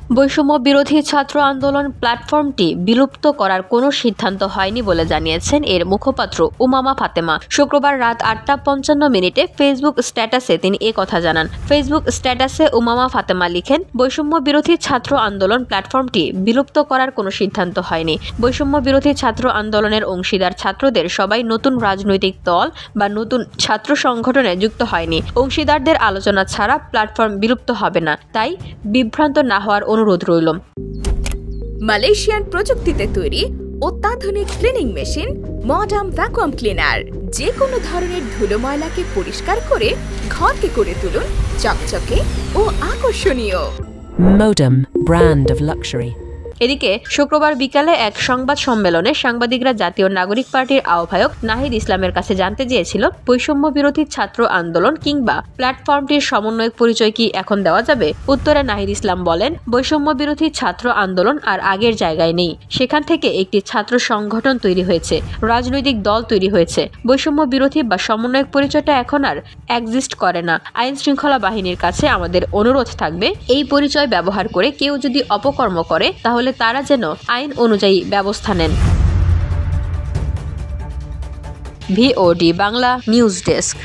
বৈষম্য বিরোধী ছাত্র আন্দোলন প্ল্যাটফর্মটি বিলুপ্ত করার কোনো সিদ্ধান্ত হয়নি বলে জানিয়েছেন এর মুখপাত্র উমামা ফাতেমা। শুক্রবার রাত ৮টা ৫৫ ফেসবুক স্ট্যাটাসে তিনি কথা জানান। ফেসবুক স্ট্যাটাসে উমামা ফাতেমা লিখেন, বৈষম্য বিরোধী ছাত্র আন্দোলন প্ল্যাটফর্মটি বিলুপ্ত করার কোনো সিদ্ধান্ত হয়নি। বৈষম্য বিরোধী ছাত্র আন্দোলনের অংশীদার ছাত্রদের সবাই নতুন রাজনৈতিক দল বা নতুন ছাত্র সংগঠনে যুক্ত হয়নি। অংশীদারদের আলোচনা ছাড়া প্ল্যাটফর্ম বিলুপ্ত হবে না, তাই বিভ্রান্ত না হওয়ার অনুরোধ রইল। মালয়েশিয়ান প্রযুক্তিতে তৈরি অত্যাধুনিক cleaning machine modern vacuum cleaner যে কোনো ধরনের ধুলো ময়লাকে পরিষ্কার করে ঘরকে করে তুলুন চকচকে ও আকর্ষণীয়। Modem, brand of luxury. এদিকে শুক্রবার বিকালে এক সংবাদ সম্মেলনে সাংবাদিকরা জাতীয় নাগরিক পার্টির আহ্বায়ক নাহিদ ইসলামের কাছে জানতে চেয়েছিল, বৈষম্য বিরোধী ছাত্র আন্দোলন কিংবা প্ল্যাটফর্মটির সমন্বয়ক পরিচয় কি এখন দেওয়া যাবে? উত্তরে নাহিদ ইসলাম বলেন, বৈষম্য বিরোধী ছাত্র আন্দোলন আর আগের জায়গায় নেই। সেখান থেকে একটি ছাত্র সংগঠন তৈরি হয়েছে, রাজনৈতিক দল তৈরি হয়েছে। বৈষম্য বিরোধী বা সমন্বয়ক পরিচয়টা এখন আর এক্সিস্ট করে না। আইন শৃঙ্খলা বাহিনীর কাছে আমাদের অনুরোধ থাকবে, এই পরিচয় ব্যবহার করে কেউ যদি অপকর্ম করে তাহলে তারা যেন আইন অনুযায়ী ব্যবস্থা নেন। VOD Bangla news desk.